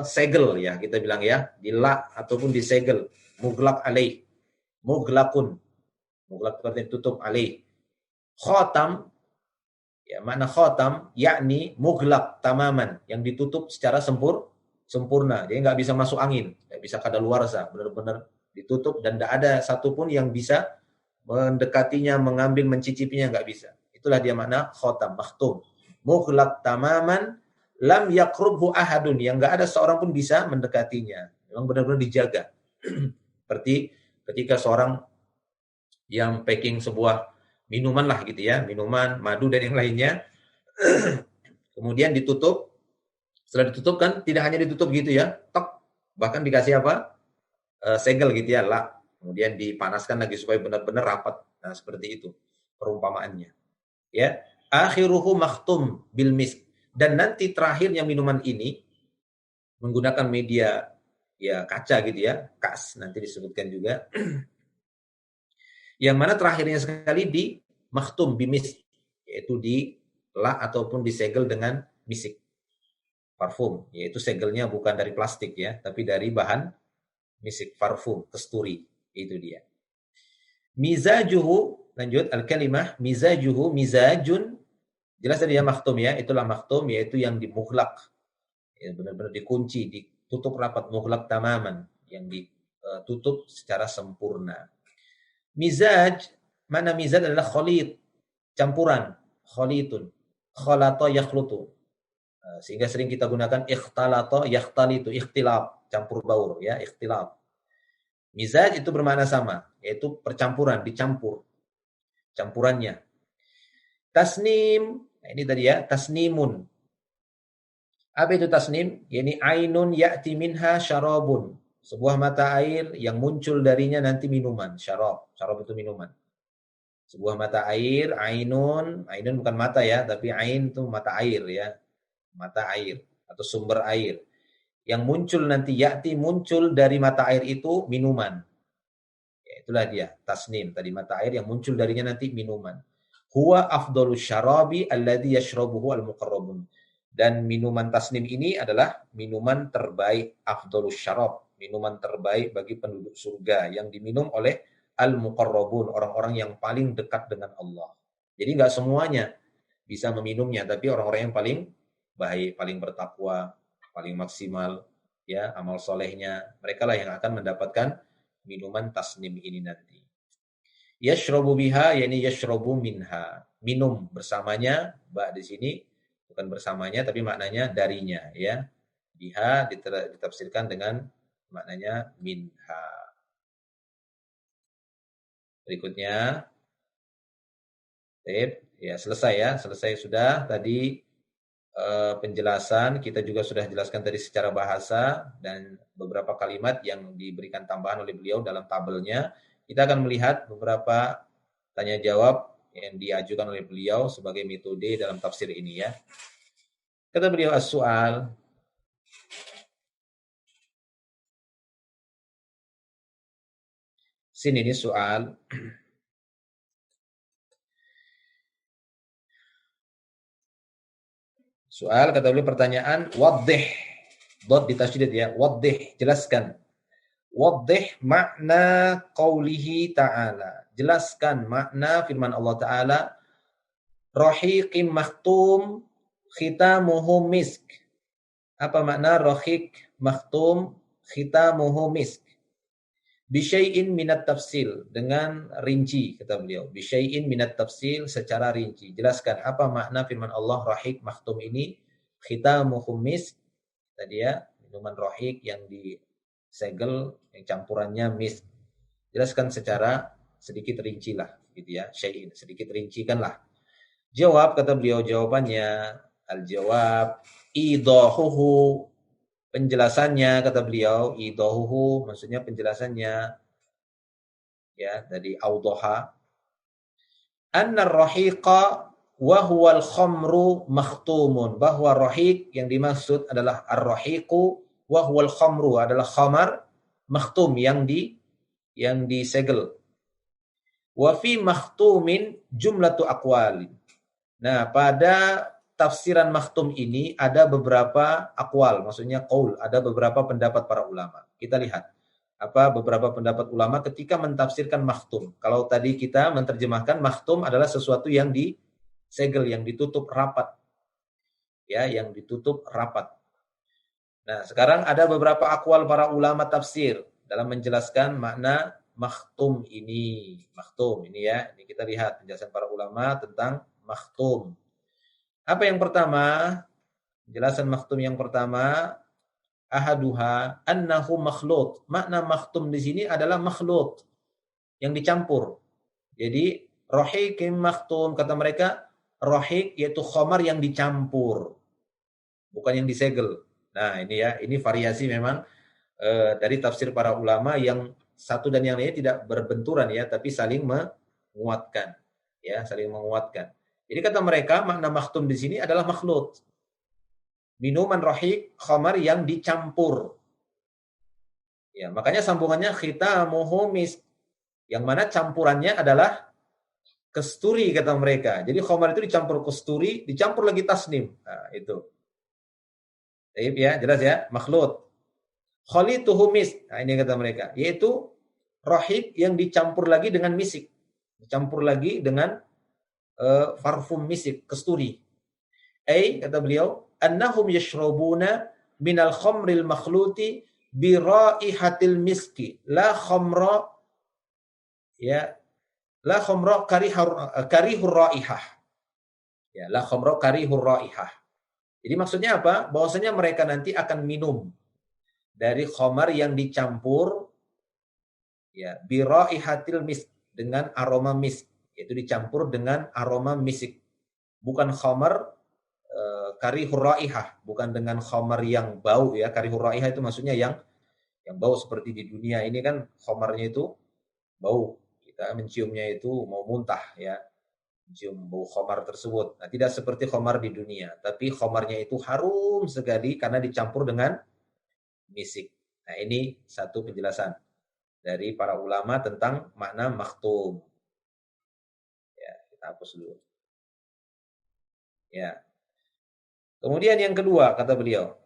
Speaker 1: segel ya, kita bilang ya, dilak ataupun disegel. Mughlaq alaih, mughlaqun. Mughlaq berarti tutup alaih. Khatam, ya, makna khatam yakni mughlaq tamaman, yang ditutup secara sempurna. Dia nggak bisa masuk angin, nggak bisa kadaluarsa, benar-benar ditutup dan tidak ada satupun yang bisa mendekatinya, mengambil, mencicipinya, nggak bisa. Itulah dia makna khotam, makhtum. Mughlaq tamaman, lam yakrubhu ahadun, yang nggak ada seorang pun bisa mendekatinya. Memang benar-benar dijaga. Seperti ketika seorang yang packing sebuah minuman lah gitu ya, minuman, madu dan yang lainnya, kemudian ditutup, setelah ditutup kan tidak hanya ditutup gitu ya, tok, bahkan dikasih apa? Segel gitu ya, lah. Kemudian dipanaskan lagi supaya benar-benar rapat. Nah, seperti itu perumpamaannya. Ya, akhiruhu makhtum bil misk. Dan nanti terakhirnya minuman ini menggunakan media ya kaca gitu ya, kas nanti disebutkan juga. Yang mana terakhirnya sekali di makhtum bimis, yaitu di lah ataupun disegel dengan misik, parfum, yaitu segelnya bukan dari plastik ya, tapi dari bahan misik, parfum, kesturi, itu dia. Mizajuhu, lanjut al-kalimah mizajuhu, mizajun, jelas tadi ya makhtum ya, itulah makhtum, yaitu yang dimughlaq, ya, benar-benar dikunci, ditutup rapat, mughlaq tamaman, yang ditutup secara sempurna. Mizaj, mana mizaj adalah khalid, campuran, khalitun, khalata yakhlutu. Sehingga sering kita gunakan ikhtalata yakhtalitu, ikhtilaf, campur baur ya, ikhtilaf. Mizaj itu bermakna sama, yaitu percampuran, dicampur, campurannya. Tasnim, nah ini tadi ya, tasnimun. Apa itu tasnim? Yani ainun ya'ti minha syarabun. Sebuah mata air yang muncul darinya nanti minuman, syarab. Syarab itu minuman. Sebuah mata air, ainun, ainun bukan mata ya, tapi ain itu mata air ya. Mata air atau sumber air. Yang muncul nanti ya'ti, muncul dari mata air itu minuman. Ya, itulah dia, tasnim. Tadi mata air yang muncul darinya nanti minuman. Huwa afdalu syarabi alladhi yashrabuhu al-muqarrabun. Dan minuman tasnim ini adalah minuman terbaik, afdalus syarab, minuman terbaik bagi penduduk surga yang diminum oleh al-muqarrabun, orang-orang yang paling dekat dengan Allah. Jadi nggak semuanya bisa meminumnya, tapi orang-orang yang paling baik, paling bertakwa, paling maksimal, ya amal solehnya, mereka lah yang akan mendapatkan minuman tasnim ini nanti. Yashrobu biha, yakni yashrobu minha, minum bersamanya, ba di sini bukan bersamanya tapi maknanya darinya ya. Biha ditafsirkan dengan maknanya minha. Berikutnya Ya, selesai ya. Selesai sudah tadi penjelasan. Kita juga sudah jelaskan tadi secara bahasa dan beberapa kalimat yang diberikan tambahan oleh beliau dalam tabelnya. Kita akan melihat beberapa tanya jawab yang diajukan oleh beliau sebagai metode dalam tafsir ini ya. Kata beliau as-su'al. Sini ini soal. Soal kata beliau pertanyaan waddih. Dot ditasydid ya. Waddih, jelaskan. Waddih makna qaulihi ta'ala. Jelaskan makna firman Allah Ta'ala. Rahiqim makhtum khitamuhu misk. Apa makna rahiq makhtum khitamuhu misk? Bisyai'in minat tafsil, dengan rinci kata beliau. Bisyai'in minat tafsil, secara rinci. Jelaskan apa makna firman Allah rahiq makhtum ini. Khitamuhu misk. Tadi ya, minuman rahiq yang disegel, yang campurannya misk. Jelaskan secara sedikit rinci lah, gitu ya. Syai'in, sedikit rincikanlah. Jawab kata beliau, jawabannya al-jawab idahuhu, penjelasannya kata beliau, idahuhu maksudnya penjelasannya ya, dari audaha, anna ar-rahiqa wa huwa al-khamru makhtumun, bahwa rahiq yang dimaksud adalah ar-rahiqu wa huwa al-khamru, adalah khamar makhtum yang disegel. Wa fi makhtumin jumlatu aqwalin. Nah, pada tafsiran makhtum ini ada beberapa akwal, maksudnya qaul, ada beberapa pendapat para ulama. Kita lihat apa beberapa pendapat ulama ketika mentafsirkan makhtum. Kalau tadi kita menerjemahkan makhtum adalah sesuatu yang disegel, yang ditutup rapat. Ya, yang ditutup rapat. Nah, sekarang ada beberapa akwal para ulama tafsir dalam menjelaskan makna makhtum ini. Makhtum ini ya, ini kita lihat penjelasan para ulama tentang makhtum. Apa yang pertama? Penjelasan makhtum yang pertama, ahaduha annahu makhlut. Makna makhtum di sini adalah makhlut, yang dicampur. Jadi rahiqim makhtum, kata mereka, rahiq yaitu khamar yang dicampur, bukan yang disegel. Nah, ini ya, ini variasi memang dari tafsir para ulama yang satu dan yang lainnya tidak berbenturan ya, tapi saling menguatkan. Ya, saling menguatkan. Jadi kata mereka makna makhtum di sini adalah makhlut. Minuman rahiq, khamar yang dicampur. Ya, makanya sambungannya khitamuhu misk, yang mana campurannya adalah kesturi kata mereka. Jadi khamar itu dicampur kesturi, dicampur lagi tasnim. Nah, itu. Baik ya, jelas ya, makhlut. Khalituhu misk. Nah, ini kata mereka, yaitu rahiq yang dicampur lagi dengan misik. Dicampur lagi dengan parfum misik, kesturi. Kata beliau, annahum yashrabuna minal khamril makhluti bi raihatil miski, la khamra ya, la khamra karihur raihah. Ya, la khamra karihur raihah. Jadi maksudnya apa? Bahwasanya mereka nanti akan minum dari khamar yang dicampur ya bi raihatil misk, dengan aroma misk. Itu dicampur dengan aroma misik. Bukan khamar karihur raihah, bukan dengan khamar yang bau ya. Karihur raihah itu maksudnya yang bau seperti di dunia ini kan, khamarnya itu bau. Kita menciumnya itu mau muntah ya. Mencium bau khamar tersebut. Nah, tidak seperti khamar di dunia, tapi khamarnya itu harum sekali karena dicampur dengan misik. Nah, ini satu penjelasan dari para ulama tentang makna makhtum. Ya, kita hapus dulu. Ya. Kemudian yang kedua kata beliau.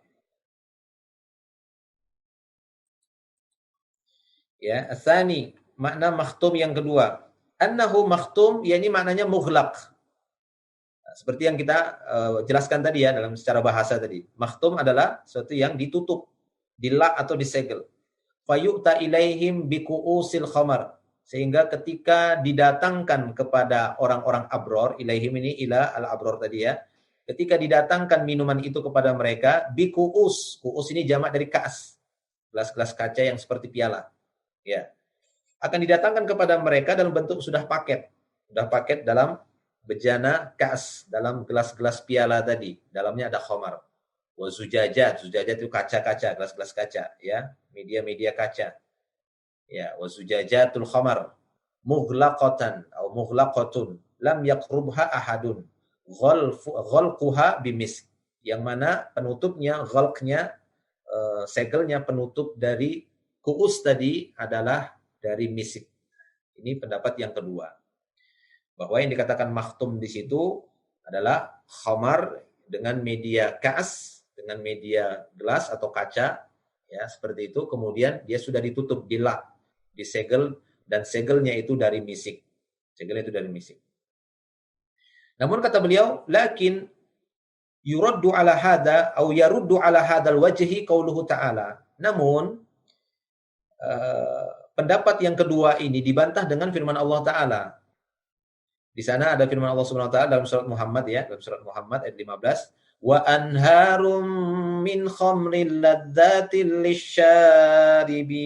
Speaker 1: Ya, asani, makna makhtum yang kedua. Annahu makhtum, yakni maknanya mughlaq. Nah, seperti yang kita jelaskan tadi ya dalam secara bahasa tadi. Makhtum adalah sesuatu yang ditutup, dilak atau disegel. Fayu'ta ilaihim biqu'usil khamar. Sehingga ketika didatangkan kepada orang-orang abror, ilaihim ini ila al-abror tadi ya. Ketika didatangkan minuman itu kepada mereka, biku'us. Ku'us ini jamak dari ka'as. Gelas-gelas kaca yang seperti piala. Ya. Akan didatangkan kepada mereka dalam bentuk sudah paket dalam bejana ka'as, dalam gelas-gelas piala tadi, dalamnya ada khamar. Wa zujajat, zujajat itu kaca-kaca, gelas-gelas kaca, ya, media-media kaca. Ya, wa zujajatul khamar mughlaqatan atau mughlaqatun lam yaqrubha ahadun. Ghalquha bimisk. Yang mana penutupnya, ghalqnya, segelnya, penutup dari kuus tadi adalah dari misik. Ini pendapat yang kedua. Bahwa yang dikatakan makhtum di situ adalah khamar dengan media kaas, dengan media gelas atau kaca, ya seperti itu. Kemudian dia sudah ditutup, dilak, disegel, dan segelnya itu dari misik. Segelnya itu dari misik. Namun kata beliau, lakin yuraddu ala hada atau yaruddu ala hadal wajhi qauluhu ta'ala. Namun pendapat yang kedua ini dibantah dengan firman Allah Ta'ala. Di sana ada firman Allah Subhanahu wa taala dalam surat Muhammad, ya, dalam surat Muhammad ayat 15, wa anharum min khamril ladzatil lisyaribin.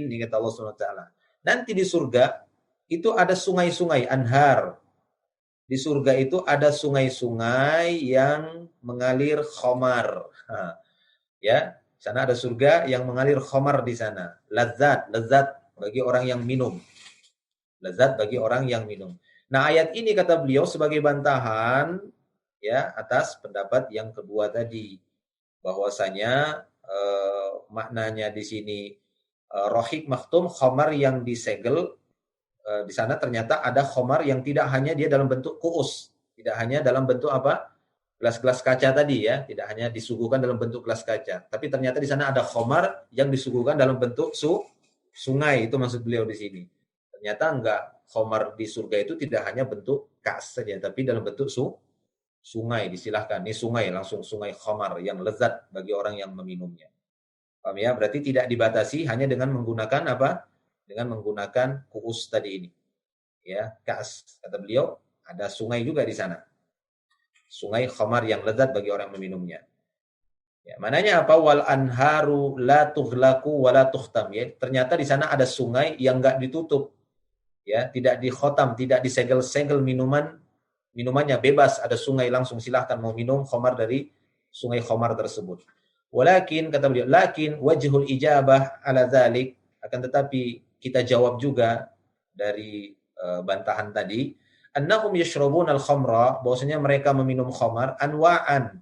Speaker 1: Ini kata Allah Subhanahu wa taala. Nanti di surga itu ada sungai-sungai, anhar. Di surga itu ada sungai-sungai yang mengalir khamar. Ya, di sana ada surga yang mengalir khamar di sana. Lezat bagi orang yang minum. Lezat bagi orang yang minum. Nah, ayat ini kata beliau sebagai bantahan, ya, atas pendapat yang kedua tadi, bahwasanya maknanya di sini rohik makhtum, khamar yang disegel. Di sana ternyata ada khamar yang tidak hanya dia dalam bentuk kuus, tidak hanya dalam bentuk apa, gelas-gelas kaca tadi, ya, tidak hanya disuguhkan dalam bentuk gelas kaca, tapi ternyata di sana ada khamar yang disuguhkan dalam bentuk sungai. Itu maksud beliau di sini. Ternyata enggak, khamar di surga itu tidak hanya bentuk kas saja, tapi dalam bentuk sungai. Disilahkan, ini sungai, langsung sungai khamar yang lezat bagi orang yang meminumnya. Paham ya? Berarti tidak dibatasi hanya dengan menggunakan apa? Dengan menggunakan kuus tadi ini. Ya, kas. Kata beliau, ada sungai juga di sana. Sungai khamar yang lezat bagi orang yang meminumnya. Ya, mananya apa? Wal anharu la tughlaqu wa la tukhtam. Ya, ternyata di sana ada sungai yang enggak ditutup. Ya, tidak dikhotam, tidak disegel-segel minumannya, bebas, ada sungai, langsung silahkan mau minum khamar dari sungai khamar tersebut. Walakin, kata beliau, lakin wajhul ijabah ala dzalik, akan tetapi kita jawab juga dari bantahan tadi, annahum yashrabuna al-khamra, bahwasanya mereka meminum khamar anwa'an.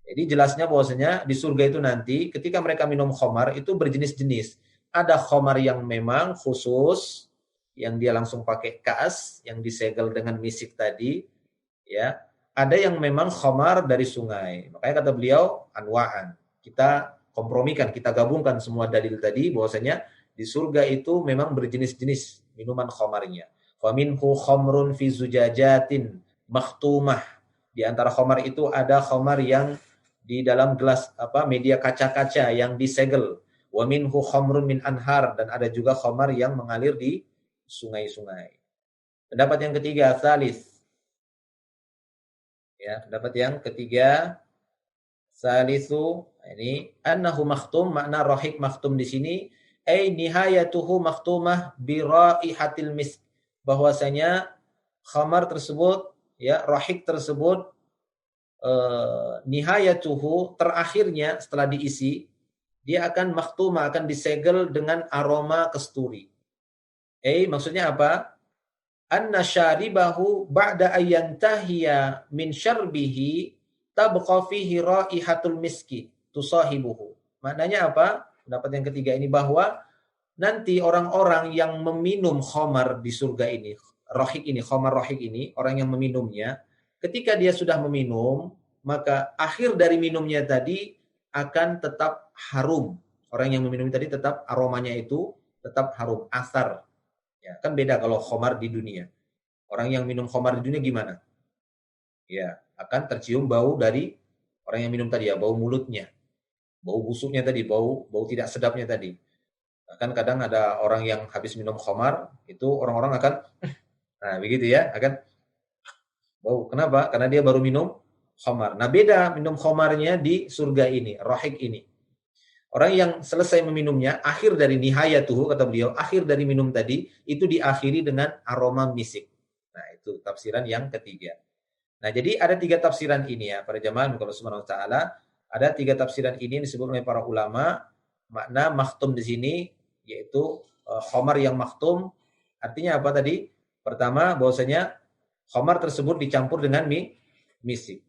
Speaker 1: Jadi jelasnya bahwasanya di surga itu nanti ketika mereka minum khamar itu berjenis-jenis. Ada khamar yang memang khusus, yang dia langsung pakai kaas yang disegel dengan misik tadi, ya. Ada yang memang khamar dari sungai. Makanya kata beliau anwa'an. Kita kompromikan, kita gabungkan semua dalil tadi bahwasanya di surga itu memang berjenis-jenis minuman khamarnya. Faminhu khamrun fi zujajatin makhtumah. Di antara khamar itu ada khamar yang di dalam gelas apa, media kaca-kaca yang disegel. Wa minhu khamrun min anhar, dan ada juga khamar yang mengalir di sungai-sungai. Pendapat yang ketiga, salis. Ya, pendapat yang ketiga, salisu, ini annahu makhtum, makna rohik makhtum di sini, ay nihayatuhu makhtumah bi raihatil misk, bahwasanya khamar tersebut, ya, rohik tersebut, nihayatuhu, terakhirnya setelah diisi, dia akan makhtumah, akan disegel dengan aroma kasturi. Maksudnya apa? Anna syaribahu ba'da ayyantahiya min syarbihi tabqa fihi raihatul miski tusahibuhu. Maknanya apa? Pendapat yang ketiga ini bahwa nanti orang-orang yang meminum khamar di surga ini, rohik ini, khamar rohik ini, orang yang meminumnya, ketika dia sudah meminum, maka akhir dari minumnya tadi akan tetap harum. Orang yang meminum tadi tetap aromanya itu tetap harum, asar. Ya, kan beda kalau khamar di dunia. Orang yang minum khamar di dunia gimana? Ya, akan tercium bau dari orang yang minum tadi, ya, bau mulutnya. Bau busuknya tadi, bau tidak sedapnya tadi. Bahkan kadang ada orang yang habis minum khamar, itu orang-orang akan nah, begitu ya, akan bau. Kenapa? Karena dia baru minum khamar. Nah, beda minum khamarnya di surga ini, rohik ini. Orang yang selesai meminumnya, akhir dari nihayatuhu, kata beliau, akhir dari minum tadi, itu diakhiri dengan aroma misik. Nah, itu tafsiran yang ketiga. Nah, jadi ada 3 tafsiran ini ya, para jamaah Allah Subhanahu wa taala. Ada 3 tafsiran ini yang disebut oleh para ulama. Makna makhtum di sini yaitu khamar yang makhtum artinya apa tadi? Pertama, bahwasanya khamar tersebut dicampur dengan misik.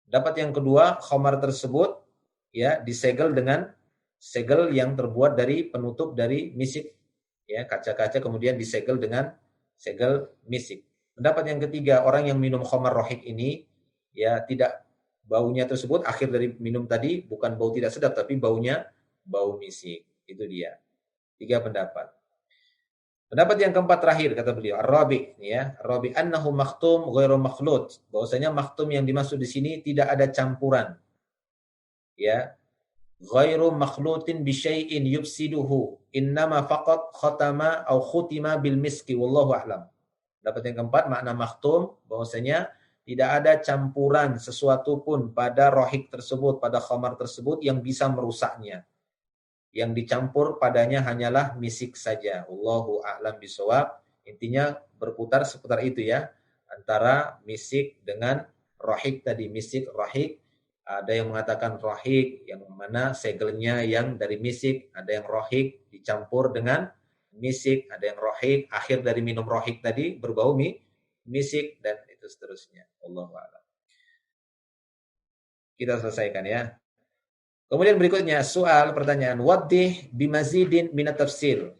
Speaker 1: Dapat yang kedua, khamar tersebut ya disegel dengan segel yang terbuat dari penutup dari misik, ya kaca-kaca kemudian disegel dengan segel misik. Pendapat yang ketiga, orang yang minum khamar rohik ini ya tidak baunya tersebut akhir dari minum tadi bukan bau tidak sedap tapi baunya bau misik. Itu dia. 3 pendapat. Pendapat yang keempat terakhir kata beliau, ar-rabi ya, ar-rabi annahu makhtum ghairu makhlut. Bahwasanya makhtum yang dimaksud di sini tidak ada campuran. Ya, ghairu makhlutin bi syai'in yufsiduhu innama faqat khatama au khutima bil miski wallahu a'lam. Dapat yang keempat makna makhtum bahwasanya tidak ada campuran sesuatu pun pada rohik tersebut, pada khamar tersebut yang bisa merusaknya. Yang dicampur padanya hanyalah misik saja. Wallahu a'lam bishawab. Intinya berputar seputar itu ya. Antara misik dengan rohik tadi. Misik, rohik. Ada yang mengatakan rohik yang mana segelnya yang dari misik. Ada yang rohik dicampur dengan misik. Ada yang rohik. Akhir dari minum rohik tadi berbau misik. Dan itu seterusnya. Wallahu a'lam. Kita selesaikan ya. Kemudian berikutnya soal pertanyaan waddih bimazidin minat tafsir.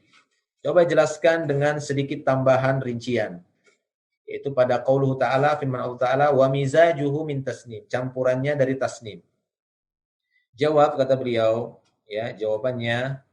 Speaker 1: Coba jelaskan dengan sedikit tambahan rincian. Yaitu pada qauluhu ta'ala firman Allah Ta'ala wa mizajuhu min tasnim. Campurannya dari tasnim. Jawab kata beliau, ya, jawabannya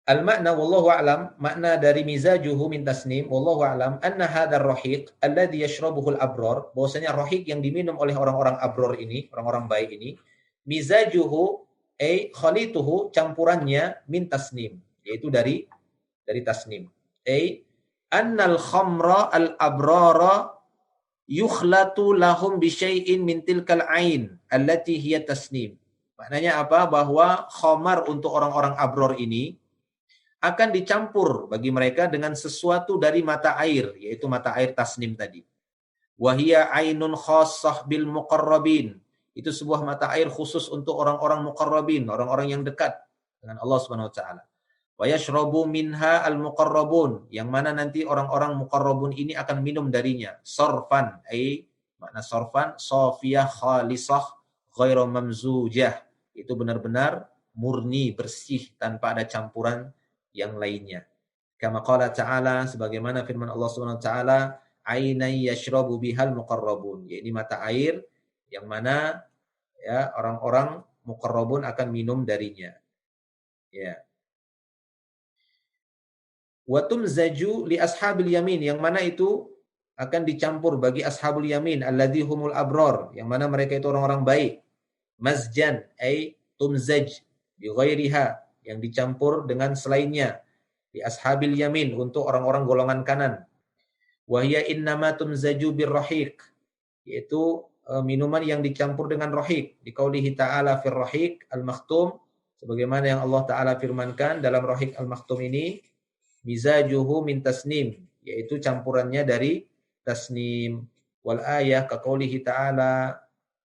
Speaker 1: al-makna wallahu a'lam, makna dari mizajuhu min tasnim wallahu a'lam anna hadzal rahiq alladhi yashrabuhu al-abrar, bahwasanya rahiq yang diminum oleh orang-orang abror ini, orang-orang baik ini, mizajuhu ay khalituhu, campurannya min tasnim, yaitu dari tasnim. Ay annal khamra al-abrara yukhlatu lahum bi syai'in min tilkal ain allati hiya tasnim. Maknanya apa? Bahwa khamar untuk orang-orang abror ini akan dicampur bagi mereka dengan sesuatu dari mata air, yaitu mata air tasnim tadi. Wahia ainun khassah bil muqarrabin. Itu sebuah mata air khusus untuk orang-orang muqarrabin, orang-orang yang dekat dengan Allah Subhanahu wa taala. Wa yashrabu minha al muqarrabun, yang mana nanti orang-orang muqarrabun ini akan minum darinya. Sarfan, makna sarfan safiyah khalisah ghairu mamzujah. Itu benar-benar murni, bersih tanpa ada campuran yang lainnya. Kama qala ta'ala, sebagaimana firman Allah Subhanahu wa taala, ainai yashrabu bihal muqarrabun, yakni mata air yang mana ya orang-orang muqarrabun akan minum darinya. Ya. Wa tumzaju li ashabil yamin, yang mana itu akan dicampur bagi ashabul yamin alladzi humul abror, yang mana mereka itu orang-orang baik. Mazjan ay tumzaj bi ghairiha, yang dicampur dengan selainnya, di ashabil yamin untuk orang-orang golongan kanan. Wahia innama tumzaju birrahiq, yaitu minuman yang dicampur dengan rahiq. Di qaulihi ta'ala fir rahiq al-makhtum, sebagaimana yang Allah Ta'ala firmankan dalam rahiq al-makhtum ini, mizajuhu min tasnim, yaitu campurannya dari tasnim. Wal ayah ka qaulihi ta'ala,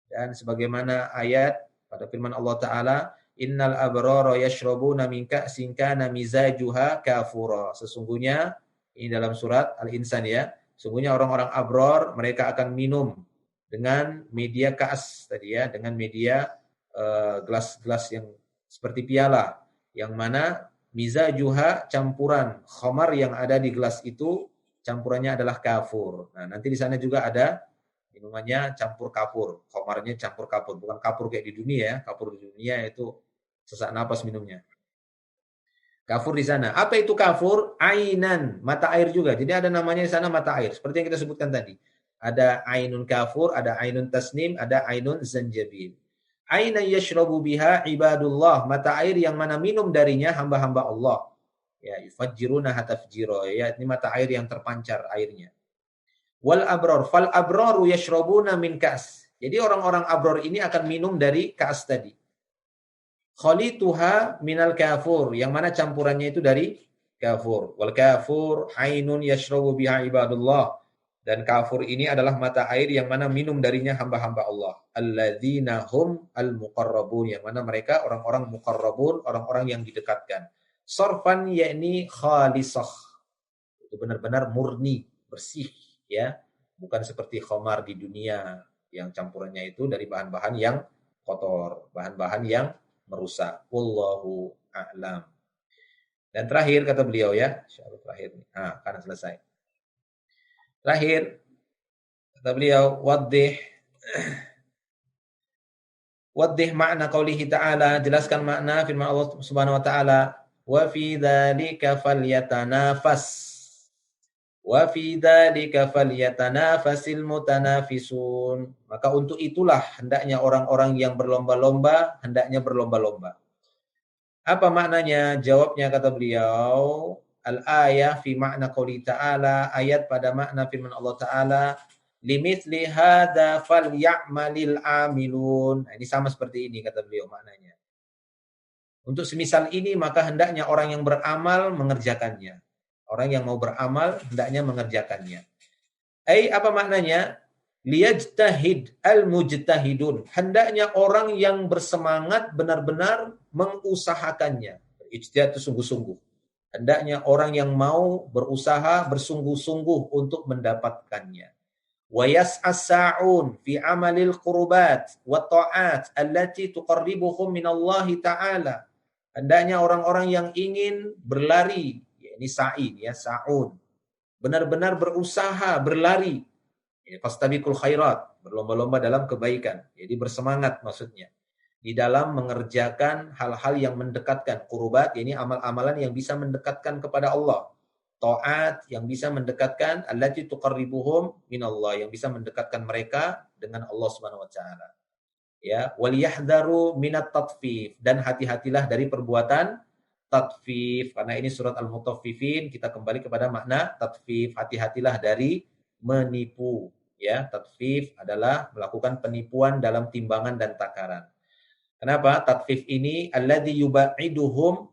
Speaker 1: dan sebagaimana ayat pada firman Allah Ta'ala, innal abrara yashrabuna min ka'sin kana mizajuha kafura. Sesungguhnya ini dalam surat Al-Insan ya. Sesungguhnya orang-orang abror mereka akan minum dengan media ka'as tadi ya, dengan media gelas-gelas yang seperti piala, yang mana mizajuha campuran khamar yang ada di gelas itu campurannya adalah kafur. Nah, nanti di sana juga ada minumannya campur kapur, khamarnya campur kapur, bukan kapur kayak di dunia ya. Kapur di dunia itu sesak napas minumnya. Kafur di sana. Apa itu kafur? Ainan, mata air juga. Jadi ada namanya di sana mata air. Seperti yang kita sebutkan tadi. Ada ainun kafur, ada ainun tasnim, ada ainun zanjabil. Aina yashrabu biha ibadullah, mata air yang mana minum darinya hamba-hamba Allah. Ya, yufajjiruna hatafjira, ya, ini mata air yang terpancar airnya. Wal abror, fal abroru yashrabuna min kas. Jadi orang-orang abror ini akan minum dari kas tadi. Khalituha minal kafur, yang mana campurannya itu dari kafur. Wal kafur ainun yashrabu biha ibadullah. Dan kafur ini adalah mata air yang mana minum darinya hamba-hamba Allah. Alladzina hum al-muqarrabun, yang mana mereka orang-orang muqarrabun, orang-orang yang didekatkan. Sorfan yakni khalisah. Itu benar-benar murni, bersih, ya. Bukan seperti khamar di dunia yang campurannya itu dari bahan-bahan yang kotor, bahan-bahan yang merusak. Wallahu a'lam. Dan terakhir kata beliau ya, syarat terakhir. Nah, karena selesai. Terakhir kata beliau, waddih makna qaulihi ta'ala, jelaskan makna firman Allah Subhanahu wa taala, wa fi dzalika falyatanafas. Wa fi dzalika falyatanafasil mutanafisun. Maka untuk itulah hendaknya orang-orang yang berlomba-lomba, hendaknya berlomba-lomba. Apa maknanya? Jawabnya kata beliau, al-ayah fi makna qouli ta'ala, ayat pada makna firman Allah Ta'ala, limithli hadza falyamalil amilun. Nah, ini sama seperti ini kata beliau maknanya. Untuk semisal ini maka hendaknya orang yang beramal mengerjakannya. Orang yang mau beramal hendaknya mengerjakannya. Apa maknanya? Liyajtahid al-mujtahidun. Hendaknya orang yang bersemangat benar-benar mengusahakannya. Ijtihad itu sungguh-sungguh. Hendaknya orang yang mau berusaha bersungguh-sungguh untuk mendapatkannya. Wa yas'as-sa'un fi amalil qurbat wa ta'at allati tuqarribuhum minallahi ta'ala. Hendaknya orang-orang yang ingin berlari, ini sa'i ya, sa'un. Benar-benar berusaha, berlari. Fastabiqul khairat, berlomba-lomba dalam kebaikan. Jadi bersemangat maksudnya. Di dalam mengerjakan hal-hal yang mendekatkan qurbat, ini amal-amalan yang bisa mendekatkan kepada Allah. Ta'at yang bisa mendekatkan, allati tuqarribuhum minallah, yang bisa mendekatkan mereka dengan Allah Subhanahu wa taala. Ya, waliyahdaru minat tatfif, dan hati-hatilah dari perbuatan tatfif, karena ini surat Al-Mutaffifin, kita kembali kepada makna tatfif, hati-hatilah dari menipu, ya. Tatfif adalah melakukan penipuan dalam timbangan dan takaran. Kenapa? Tatfif ini alladzi yubaiduhum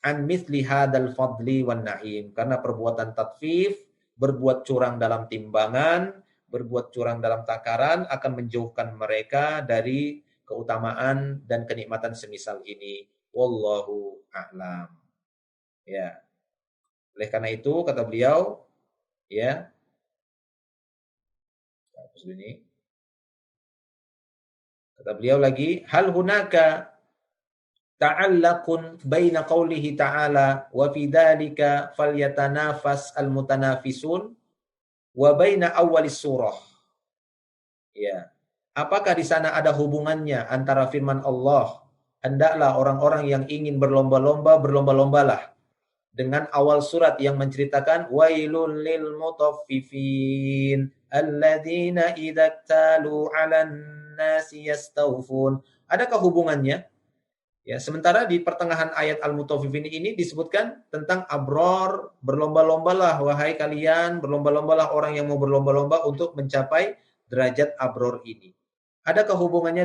Speaker 1: an mithli hadzal fadli wan na'im, karena perbuatan tatfif, berbuat curang dalam timbangan, berbuat curang dalam takaran akan menjauhkan mereka dari keutamaan dan kenikmatan semisal ini. Wallahu a'lam. Ya. Oleh karena itu kata beliau, ya. Hapus ini. Kata beliau lagi, hal hunaka ta'allaqun baina qaulihi ta'ala wa fi dzalika falyatanafas almutanafisun wa baina awwalis surah. Ya. Apakah di sana ada hubungannya antara firman Allah, hendaklah orang-orang yang ingin berlomba-lomba, berlomba-lombalah, dengan awal surat yang menceritakan wailul lil mutaffifin alladzina idza talu 'alan nasi yastawfun. Adakah hubungannya? Ya, sementara di pertengahan ayat Al-Mutaffifin ini disebutkan tentang abror, berlomba-lombalah wahai kalian, berlomba-lombalah orang yang mau berlomba-lomba untuk mencapai derajat abror ini. Adakah hubungannya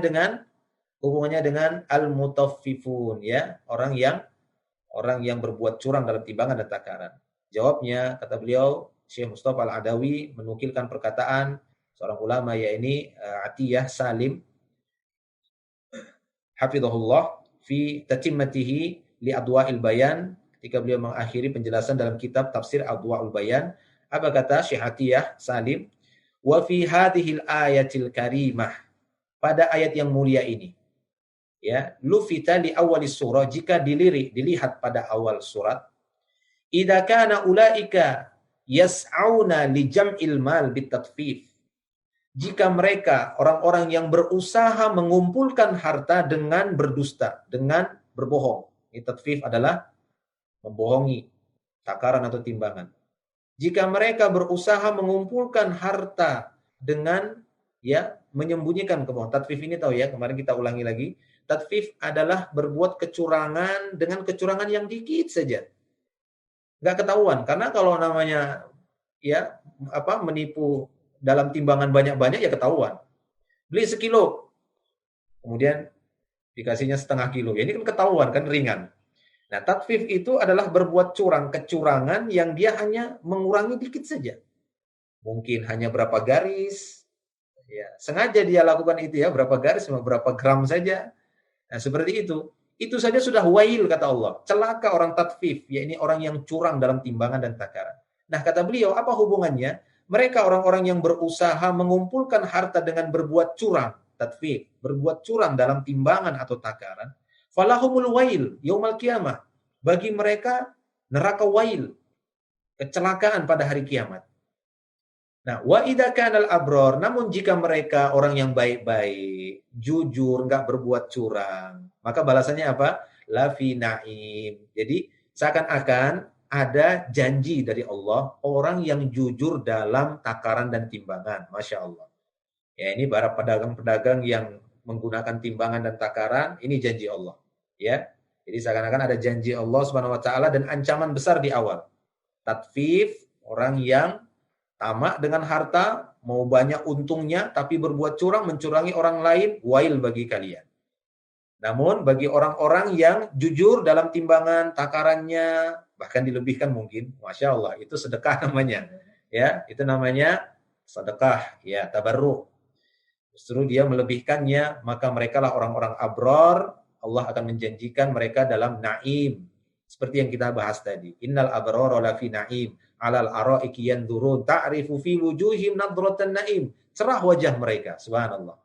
Speaker 1: dengan al-mutaffifun, ya, orang yang berbuat curang dalam timbangan dan takaran? Jawabnya, kata beliau, Syekh Mustafa Al-Adawi menukilkan perkataan seorang ulama, yaitu Atiyah Salim hafizahullah fi tatimmatihi li adwa'il bayan, ketika beliau mengakhiri penjelasan dalam kitab tafsir Adwa'ul Bayan. Apa kata Syekh Atiyah Salim? Wa fi hadhil ayatil karimah, pada ayat yang mulia ini, ya, lufita li awalis surah, jika dilihat pada awal surat, idza kana ulaika yas'auna li jam'il mal bitatfif, jika mereka orang-orang yang berusaha mengumpulkan harta dengan berdusta, dengan berbohong. Ini tatfif adalah membohongi takaran atau timbangan. Jika mereka berusaha mengumpulkan harta dengan, ya, menyembunyikan kebohongan. Tatfif ini tahu ya, kemarin kita ulangi lagi. Tatfif adalah berbuat kecurangan dengan kecurangan yang dikit saja. Nggak ketahuan. Karena kalau namanya, ya, menipu dalam timbangan banyak-banyak, ya ketahuan. Beli sekilo, kemudian dikasihnya setengah kilo. Ya, ini kan ketahuan kan ringan. Nah, tatfif itu adalah berbuat curang, kecurangan yang dia hanya mengurangi dikit saja. Mungkin hanya berapa garis, ya, sengaja dia lakukan itu ya, berapa garis, berapa gram saja. Nah, seperti itu. Itu saja sudah wail kata Allah. Celaka orang tatfif, yakni orang yang curang dalam timbangan dan takaran. Nah, kata beliau, apa hubungannya? Mereka orang-orang yang berusaha mengumpulkan harta dengan berbuat curang, tatfif, berbuat curang dalam timbangan atau takaran. Falahumul wail yaumal qiyamah. Bagi mereka neraka wail, kecelakaan pada hari kiamat. Nah, wa idza kanal abror, namun jika mereka orang yang baik-baik, jujur, enggak berbuat curang, maka balasannya apa? La fi naim. Jadi seakan-akan ada janji dari Allah orang yang jujur dalam takaran dan timbangan. Masya Allah. Ya, ini para pedagang-pedagang yang menggunakan timbangan dan takaran, ini janji Allah. Ya. Jadi seakan-akan ada janji Allah Subhanahu wa taala dan ancaman besar di awal. Tatfif, orang yang tamak dengan harta, mau banyak untungnya, tapi berbuat curang, mencurangi orang lain, wail bagi kalian. Namun bagi orang-orang yang jujur dalam timbangan, takarannya, bahkan dilebihkan mungkin, Masya Allah, itu sedekah namanya. Ya, itu namanya sedekah, ya, tabarruk. Justru dia melebihkannya, maka mereka lah orang-orang abror, Allah akan menjanjikan mereka dalam naim. Seperti yang kita bahas tadi. Innal abrara lafi naim, alal araiki yanzurun, ta'rifu fi wujuhim nadratan naim. Cerah wajah mereka, subhanallah.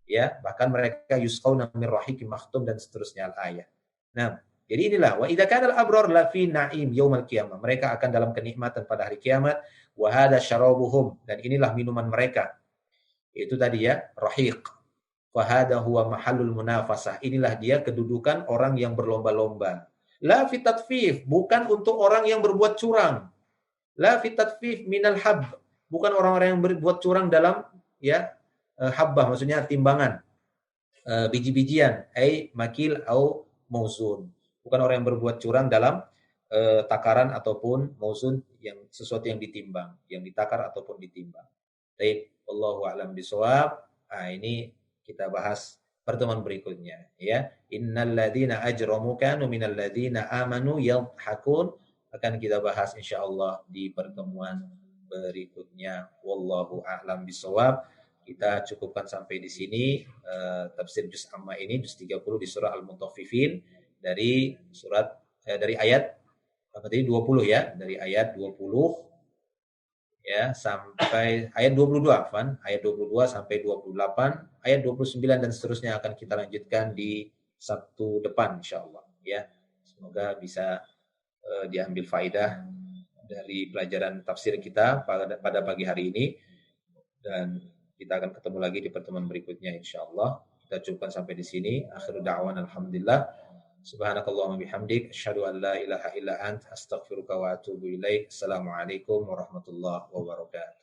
Speaker 1: Ya, bahkan mereka yusqauna min rahiqim makhtum dan seterusnya al-ayat. Nah, jadi inilah wa idza kana al-abrar lafi naim yaumal qiyamah. Mereka akan dalam kenikmatan pada hari kiamat. Wa hadha syarabuhum, dan inilah minuman mereka. Itu tadi ya, rahiq. Fahada huwa mahallul munafasah. Inilah dia kedudukan orang yang berlomba-lomba. La fi tatfif, bukan untuk orang yang berbuat curang. La fi tatfif minal hab, bukan orang-orang yang berbuat curang dalam ya habbah, maksudnya timbangan, biji-bijian, ai makil au mausun. Bukan orang yang berbuat curang dalam takaran ataupun mausun, yang sesuatu yang ditimbang, yang ditakar ataupun ditimbang. Baik, wallahu a'lam bishawab. Nah, ini kita bahas pertemuan berikutnya ya. Innal ladzina ajramu kanu minal ladzina amanu yadhhakun, akan kita bahas insyaallah di pertemuan berikutnya. Wallahu a'lam bishawab. Kita cukupkan sampai di sini tafsir juz amma ini, juz 30 di surah Al-Mutaffifin, dari surat dari ayat apa tadi 20 ya, dari ayat 20 ya sampai ayat 22, ayat 22 sampai 28, ayat 29 dan seterusnya akan kita lanjutkan di Sabtu depan insyaallah ya. Semoga bisa diambil faidah dari pelajaran tafsir kita pada pagi hari ini, dan kita akan ketemu lagi di pertemuan berikutnya insyaallah. Kita cukupkan sampai di sini. Akhiru da'wan alhamdulillah. Subhanakallahumma bihamdik asyhadu an la ilaha illa ant astaghfiruka wa atubu ilaik. Assalamualaikum warahmatullahi wabarakatuh.